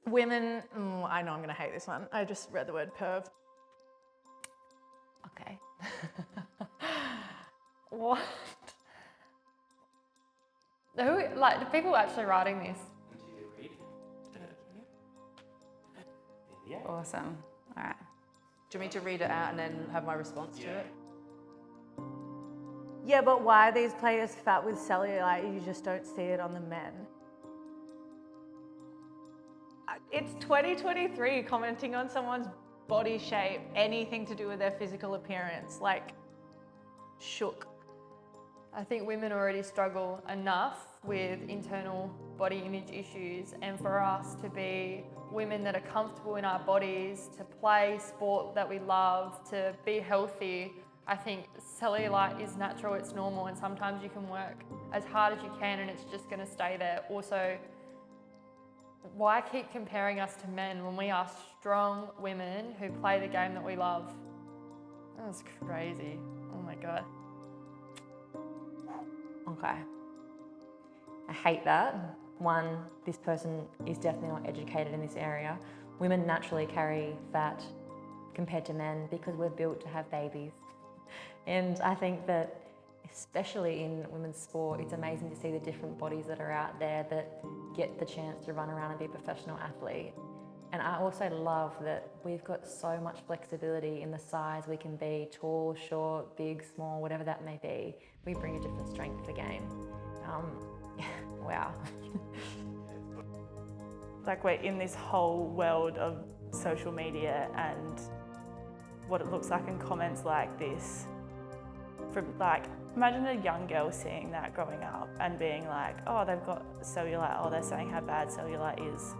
Women, I know I'm going to hate this one. I just read the word perv. Okay. What? Who, like, the people actually writing this? Do you read? Yeah. Awesome. All right. Do you want me to read it out and then have my response to it? Yeah, but why are these players fat with cellulite? You just don't see it on the men. It's 2023, commenting on someone's body shape, anything to do with their physical appearance, like, shook. I think women already struggle enough with internal body image issues, and for us to be women that are comfortable in our bodies, to play sport that we love, to be healthy, I think cellulite is natural, it's normal, and sometimes you can work as hard as you can and it's just gonna stay there. Also, why keep comparing us to men when we are strong women who play the game that we love? That's crazy. Oh my God. Okay. I hate that. One, this person is definitely not educated in this area. Women naturally carry fat compared to men because we're built to have babies. And I think that especially in women's sport, it's amazing to see the different bodies that are out there that get the chance to run around and be a professional athlete. And I also love that we've got so much flexibility in the size we can be, tall, short, big, small, whatever that may be. We bring a different strength to the game. Wow. Like, we're in this whole world of social media and what it looks like in comments like this. From, like, imagine a young girl seeing that growing up and being like, oh, they've got cellulite, oh, they're saying how bad cellulite is.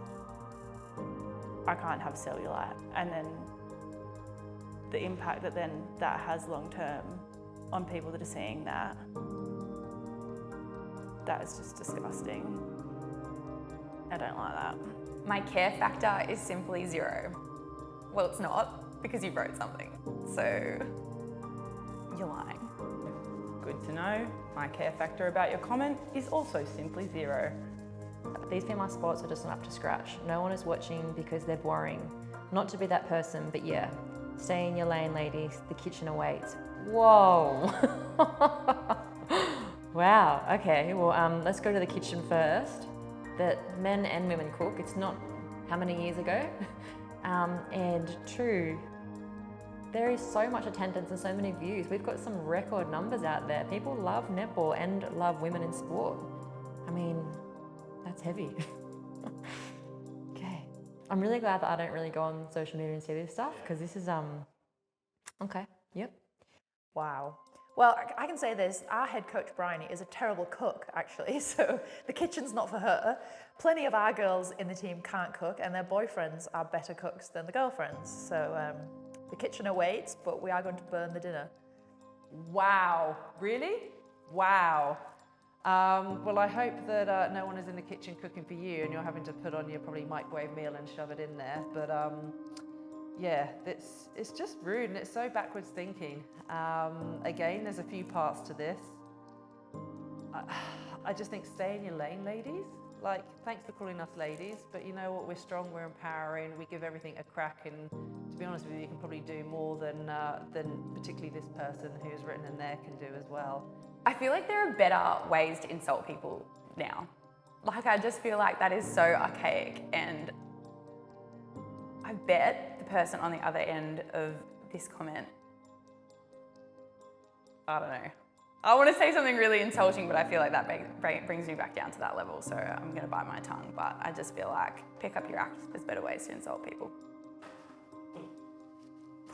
I can't have cellulite. And then the impact that then that has long term on people that are seeing that, that is just disgusting. I don't like that. My care factor is simply 0. Well, it's not, because you wrote something. So, you're lying. Good to know. My care factor about your comment is also simply 0. These female sports are just not up to scratch. No one is watching because they're boring. Not to be that person, but yeah, stay in your lane, ladies. The kitchen awaits. Whoa. Wow, okay, well, let's go to the kitchen first. That men and women cook, it's not how many years ago. And true, there is so much attendance and so many views. We've got some record numbers out there. People love netball and love women in sport. I mean, that's heavy. Okay. I'm really glad that I don't really go on social media and see this stuff, because this is, okay, yep. Wow. Well, I can say this, our head coach, Bryony, is a terrible cook, actually, so the kitchen's not for her. Plenty of our girls in the team can't cook, and their boyfriends are better cooks than the girlfriends. So the kitchen awaits, but we are going to burn the dinner. Wow, really? Wow. Well, I hope that no one is in the kitchen cooking for you and you're having to put on your probably microwave meal and shove it in there. But yeah, it's just rude and it's so backwards thinking. Again, there's a few parts to this. I just think stay in your lane, ladies. Like, thanks for calling us ladies, but you know what? We're strong, we're empowering, we give everything a crack, and to be honest with you, you can probably do more than particularly this person who's written in there can do as well. I feel like there are better ways to insult people now. Like, I just feel like that is so archaic, and I bet the person on the other end of this comment, I don't know. I want to say something really insulting, but I feel like that brings me back down to that level, so I'm going to bite my tongue. But I just feel like, pick up your act. There's better ways to insult people.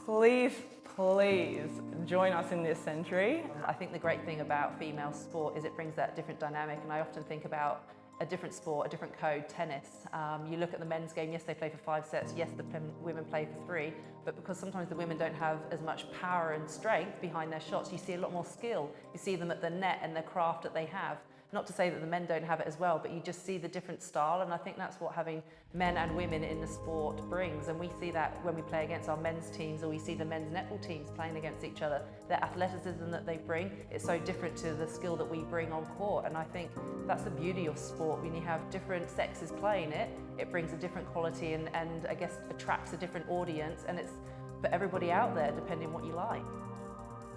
Please, please join us in this century. I think the great thing about female sport is it brings that different dynamic, and I often think about a different sport, a different code, tennis. You look at the men's game, yes, they play for 5 sets, yes, the women play for 3, but because sometimes the women don't have as much power and strength behind their shots, you see a lot more skill. You see them at the net and the craft that they have. not to say that the men don't have it as well, but you just see the different style, and I think that's what having men and women in the sport brings. And we see that when we play against our men's teams, or we see the men's netball teams playing against each other. The athleticism that they bring is so different to the skill that we bring on court, and I think that's the beauty of sport. When you have different sexes playing it, it brings a different quality and I guess attracts a different audience, and it's for everybody out there depending what you like.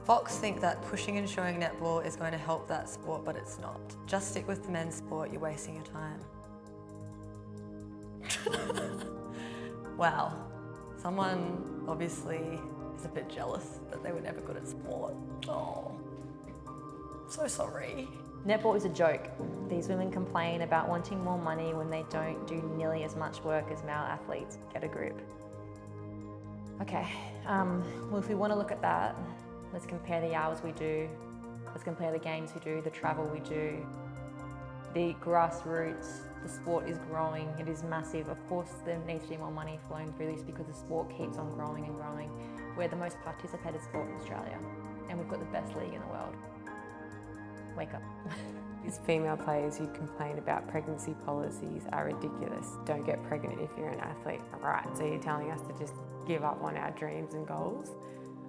Fox think that pushing and showing netball is going to help that sport, but it's not. Just stick with the men's sport, you're wasting your time. Wow. Someone obviously is a bit jealous that they were never good at sport. Oh, so sorry. Netball is a joke. These women complain about wanting more money when they don't do nearly as much work as male athletes. Get a grip. Okay, well, if we want to look at that, let's compare the hours we do, let's compare the games we do, the travel we do, the grassroots, the sport is growing, it is massive. Of course, there needs to be more money flowing through this because the sport keeps on growing and growing. We're the most participated sport in Australia, and we've got the best league in the world. Wake up. These female players who complain about pregnancy policies are ridiculous. Don't get pregnant if you're an athlete. Right, so you're telling us to just give up on our dreams and goals?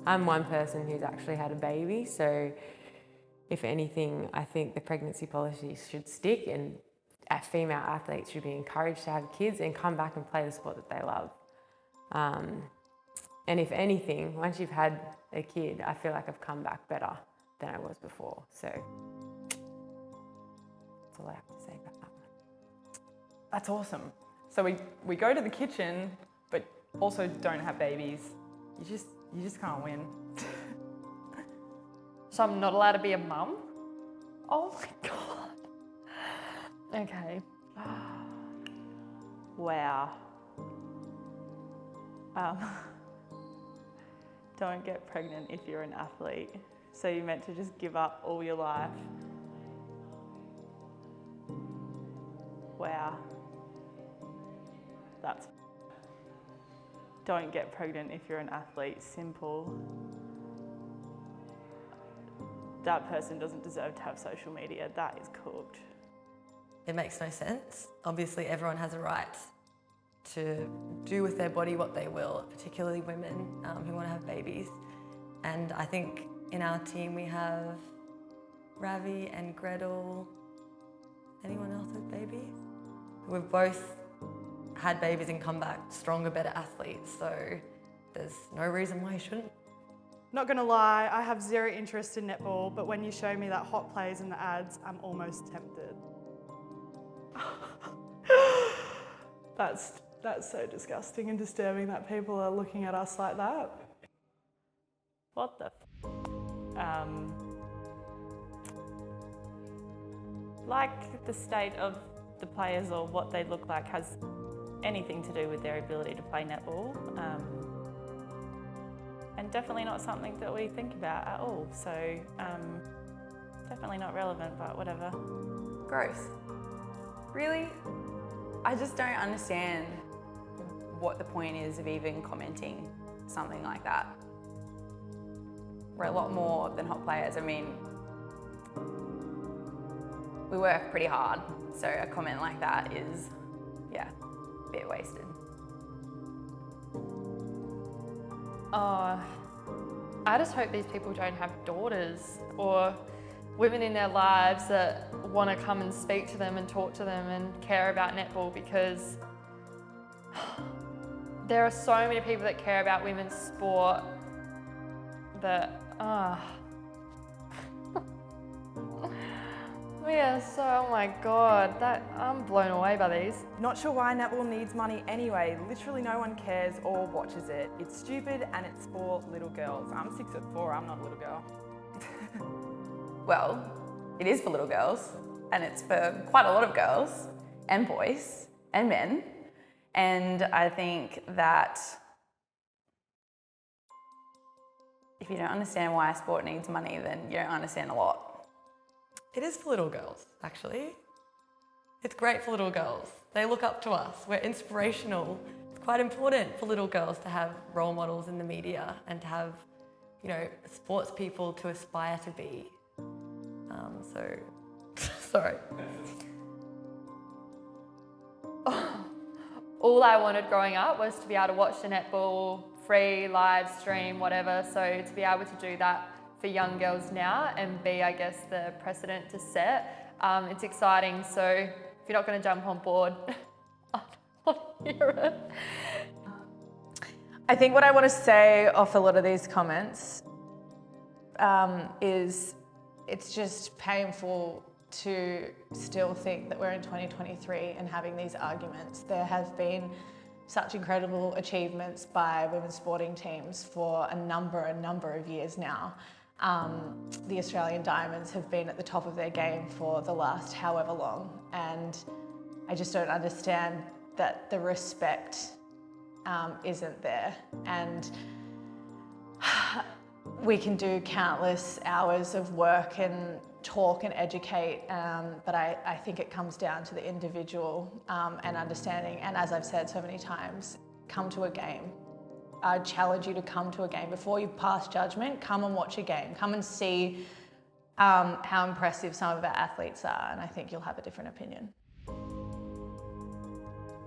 I'm one person who's actually had a baby, so if anything, I think the pregnancy policies should stick, and female athletes should be encouraged to have kids and come back and play the sport that they love. And if anything, once you've had a kid, I feel like I've come back better than I was before. So that's all I have to say about that one. That's awesome. So we go to the kitchen, but also don't have babies. You just can't win. So I'm not allowed to be a mum? Oh my God. Okay. Wow. Don't get pregnant if you're an athlete. So you're meant to just give up all your life. Wow. That's... Don't get pregnant if you're an athlete. Simple. That person doesn't deserve to have social media. That is cooked. It makes no sense. Obviously, everyone has a right to do with their body what they will, particularly women who want to have babies. And I think in our team we have Ravi and Gretel. Anyone else with babies? We've both had babies and come back stronger, better athletes, so there's no reason why you shouldn't. Not gonna lie, I have zero interest in netball, but when you show me that hot plays in the ads, I'm almost tempted. That's so disgusting and disturbing that people are looking at us like that. What the like the state of the players or what they look like has anything to do with their ability to play netball, and definitely not something that we think about at all. So definitely not relevant, but whatever. Growth. Really? I just don't understand what the point is of even commenting something like that. We're a lot more than hot players. I mean, we work pretty hard, so a comment like that is, yeah, a bit wasted. I just hope these people don't have daughters or women in their lives that want to come and speak to them and talk to them and care about netball, because there are so many people that care about women's sport that, yeah, so, oh my God, I'm blown away by these. Not sure why netball needs money anyway. Literally no one cares or watches it. It's stupid and it's for little girls. I'm 6'4", I'm not a little girl. Well, it is for little girls, and it's for quite a lot of girls and boys and men. And I think that if you don't understand why a sport needs money, then you don't understand a lot. It is for little girls, actually. It's great for little girls. They look up to us. We're inspirational. It's quite important for little girls to have role models in the media and to have, sports people to aspire to be. So Sorry. All I wanted growing up was to be able to watch the netball free, live stream, whatever. So to be able to do that for young girls now and be, I guess, the precedent to set, it's exciting. So if you're not going to jump on board, I want to hear it. I think what I want to say off a lot of these comments is it's just painful to still think that we're in 2023 and having these arguments. There have been such incredible achievements by women's sporting teams for a number of years now. The Australian Diamonds have been at the top of their game for the last however long, and I just don't understand that the respect isn't there. And we can do countless hours of work and talk and educate, but I think it comes down to the individual and understanding. And as I've said so many times, come to a game. I challenge you to come to a game. Before you pass judgment, come and watch a game. Come and see how impressive some of our athletes are, and I think you'll have a different opinion.